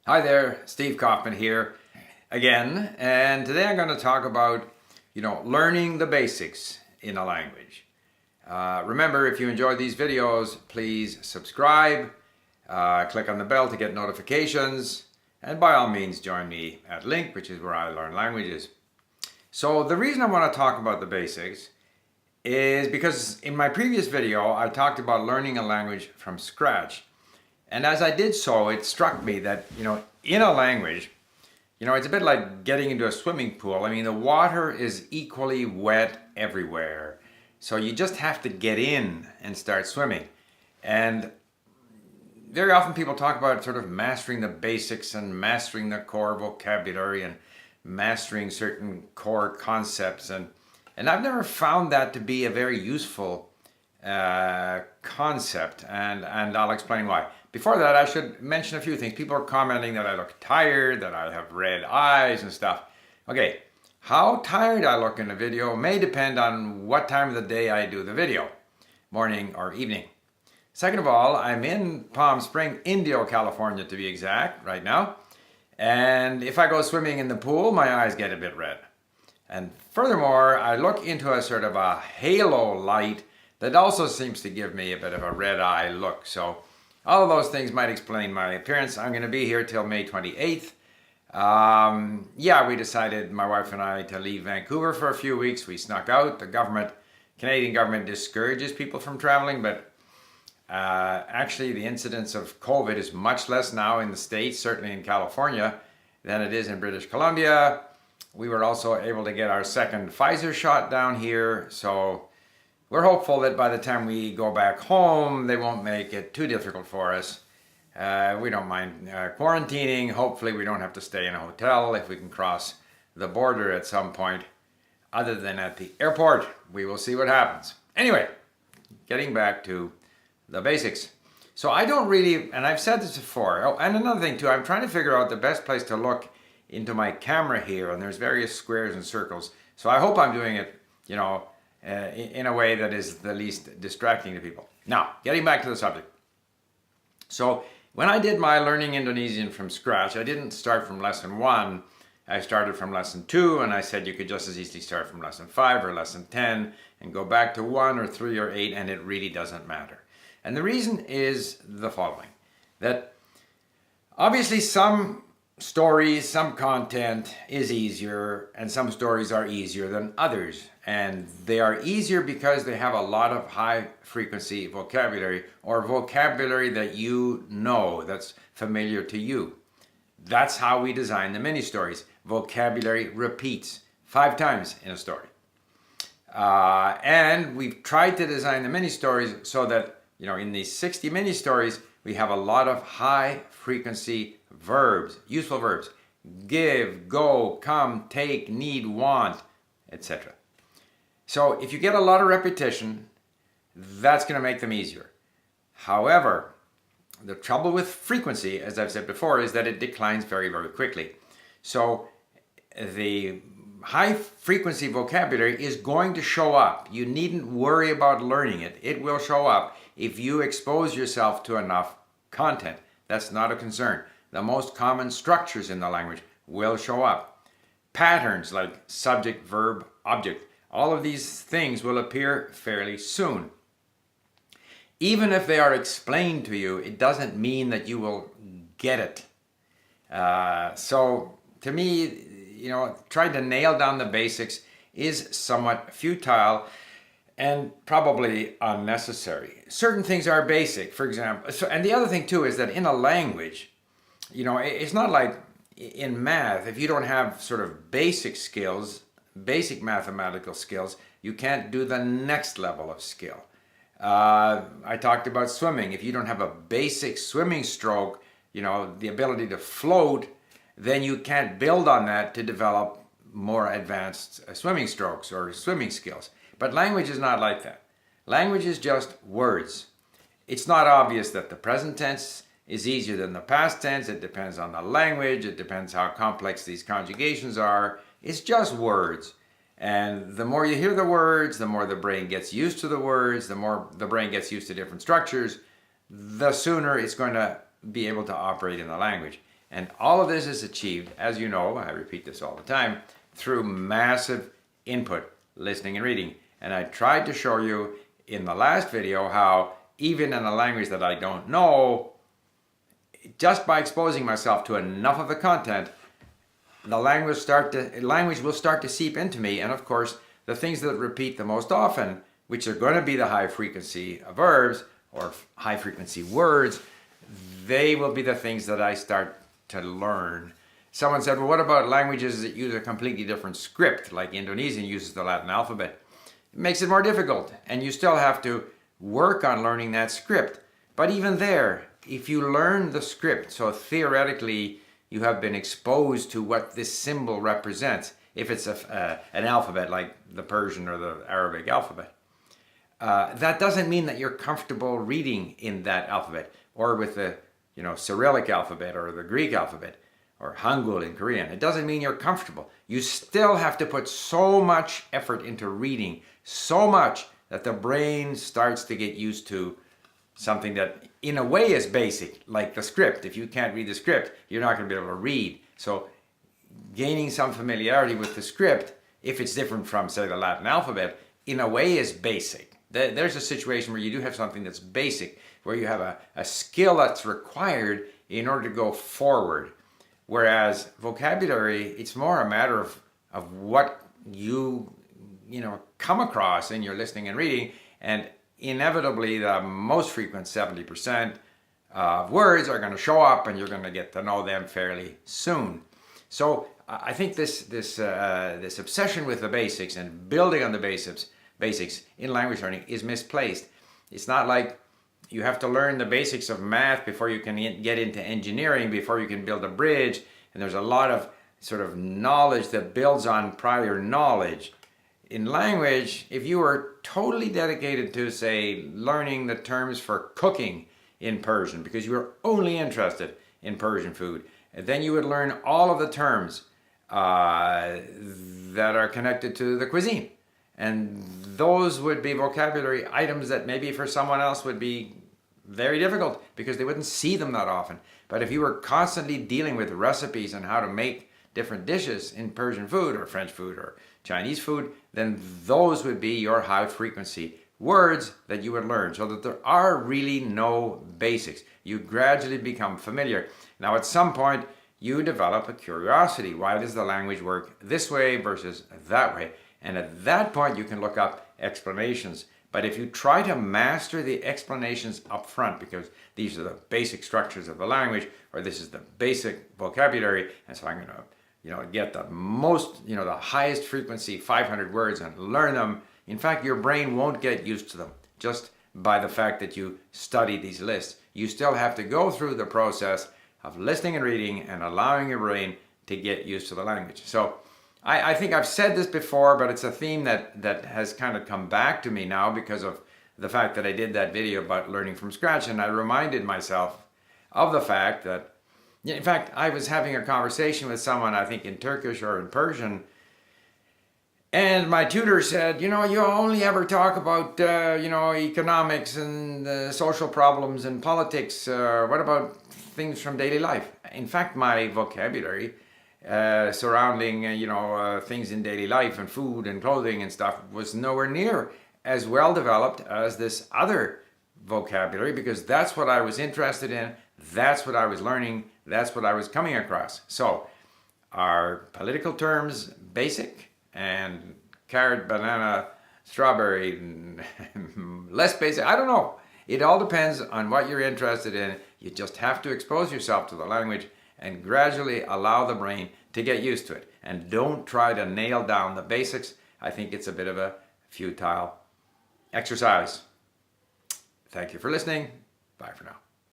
Hi there, Steve Kaufman here again, and today I'm going to talk about, learning the basics in a language. Remember, if you enjoy these videos, please subscribe, click on the bell to get notifications, and by all means join me at LingQ, which is where I learn languages. So the reason I want to talk about the basics is because in my previous video I talked about learning a language from scratch. And as I did so, it struck me that, in a language, it's a bit like getting into a swimming pool. I mean, the water is equally wet everywhere. So you just have to get in and start swimming. And very often people talk about sort of mastering the basics and mastering the core vocabulary and mastering certain core concepts. And I've never found that to be a very useful concept, and I'll explain why. Before that, I should mention a few things. People are commenting that I look tired, that I have red eyes and stuff. Okay, how tired I look in the video may depend on what time of the day I do the video, morning or evening. Second of all, I'm in Palm Springs, Indio, California to be exact, right now. And if I go swimming in the pool, my eyes get a bit red. And furthermore, I look into a sort of a halo light that also seems to give me a bit of a red eye look. So all of those things might explain my appearance. I'm going to be here till May 28th. We decided, my wife and I, to leave Vancouver for a few weeks. We snuck out. The Canadian government discourages people from traveling, but actually the incidence of COVID is much less now in the States, certainly in California, than it is in British Columbia. We were also able to get our second Pfizer shot down here, so we're hopeful that by the time we go back home, they won't make it too difficult for us. We don't mind quarantining. Hopefully we don't have to stay in a hotel if we can cross the border at some point, other than at the airport. We will see what happens. Anyway, getting back to the basics. So I don't really, and I've said this before, and another thing too, I'm trying to figure out the best place to look into my camera here, and there's various squares and circles. So I hope I'm doing it, in a way that is the least distracting to people. Now, getting back to the subject. So when I did my learning Indonesian from scratch, I didn't start from lesson 1. I started from lesson 2, and I said you could just as easily start from lesson 5 or lesson 10 and go back to 1 or 3 or 8, and it really doesn't matter. And the reason is the following, that obviously some stories, some content is easier, and some stories are easier than others. And they are easier because they have a lot of high frequency vocabulary, or vocabulary that you know, that's familiar to you. That's how we design the mini stories. Vocabulary repeats 5 times in a story. And we've tried to design the mini stories so that, in these 60 mini stories, we have a lot of high frequency verbs, useful verbs. Give, go, come, take, need, want, etc. So if you get a lot of repetition, that's going to make them easier. However, the trouble with frequency, as I've said before, is that it declines very, very quickly. So the high frequency vocabulary is going to show up. You needn't worry about learning it. It will show up if you expose yourself to enough content. That's not a concern. The most common structures in the language will show up. Patterns like subject, verb, object, all of these things will appear fairly soon. Even if they are explained to you, it doesn't mean that you will get it. So to me, trying to nail down the basics is somewhat futile and probably unnecessary. Certain things are basic, for example. And the other thing too is that in a language, it's not like in math. If you don't have sort of basic skills, basic mathematical skills, you can't do the next level of skill. I talked about swimming. If you don't have a basic swimming stroke, the ability to float, then you can't build on that to develop more advanced swimming strokes or swimming skills. But language is not like that. Language is just words. It's not obvious that the present tense is easier than the past tense. It depends on the language. It depends how complex these conjugations are. It's just words. And the more you hear the words, the more the brain gets used to the words, the more the brain gets used to different structures, the sooner it's going to be able to operate in the language. And all of this is achieved, as you know, I repeat this all the time, through massive input, listening and reading. And I tried to show you in the last video how even in a language that I don't know, just by exposing myself to enough of the content, the language will start to seep into me. And of course, the things that repeat the most often, which are going to be the high frequency verbs or high frequency words, they will be the things that I start to learn. Someone said, well, what about languages that use a completely different script, like Indonesian uses the Latin alphabet? It makes it more difficult, and you still have to work on learning that script. But even there, if you learn the script, so theoretically you have been exposed to what this symbol represents, if it's an alphabet like the Persian or the Arabic alphabet, that doesn't mean that you're comfortable reading in that alphabet, or with the Cyrillic alphabet or the Greek alphabet or Hangul in Korean. It doesn't mean you're comfortable. You still have to put so much effort into reading, so much that the brain starts to get used to something that in a way is basic, like the script. If you can't read the script, you're not going to be able to read. So gaining some familiarity with the script, if it's different from, say, the Latin alphabet, in a way is basic. There's a situation where you do have something that's basic, where you have a skill that's required in order to go forward. Whereas vocabulary, it's more a matter of what you come across in your listening and reading, and inevitably the most frequent 70% of words are going to show up, and you're going to get to know them fairly soon. So I think this obsession with the basics and building on the basics in language learning is misplaced. It's not like you have to learn the basics of math before you can get into engineering, before you can build a bridge. And there's a lot of sort of knowledge that builds on prior knowledge. In language, if you were totally dedicated to, say, learning the terms for cooking in Persian, because you were only interested in Persian food, then you would learn all of the terms that are connected to the cuisine. And those would be vocabulary items that maybe for someone else would be very difficult because they wouldn't see them that often. But if you were constantly dealing with recipes and how to make different dishes in Persian food or French food or Chinese food, then those would be your high frequency words that you would learn, so that there are really no basics. You gradually become familiar. Now at some point you develop a curiosity. Why does the language work this way versus that way? And at that point you can look up explanations. But if you try to master the explanations up front, because these are the basic structures of the language, or this is the basic vocabulary, and so I'm going to get the most, the highest frequency 500 words and learn them. In fact, your brain won't get used to them just by the fact that you study these lists. You still have to go through the process of listening and reading and allowing your brain to get used to the language. So I think I've said this before, but it's a theme that has kind of come back to me now because of the fact that I did that video about learning from scratch, and I reminded myself of the fact that, in fact, I was having a conversation with someone, I think in Turkish or in Persian, and my tutor said, you only ever talk about, economics and social problems and politics. What about things from daily life? In fact, my vocabulary surrounding, things in daily life and food and clothing and stuff was nowhere near as well developed as this other vocabulary, because that's what I was interested in. That's what I was learning. That's what I was coming across. So are political terms basic, and carrot, banana, strawberry less basic? I don't know. It all depends on what you're interested in. You just have to expose yourself to the language and gradually allow the brain to get used to it. And don't try to nail down the basics. I think it's a bit of a futile exercise. Thank you for listening. Bye for now.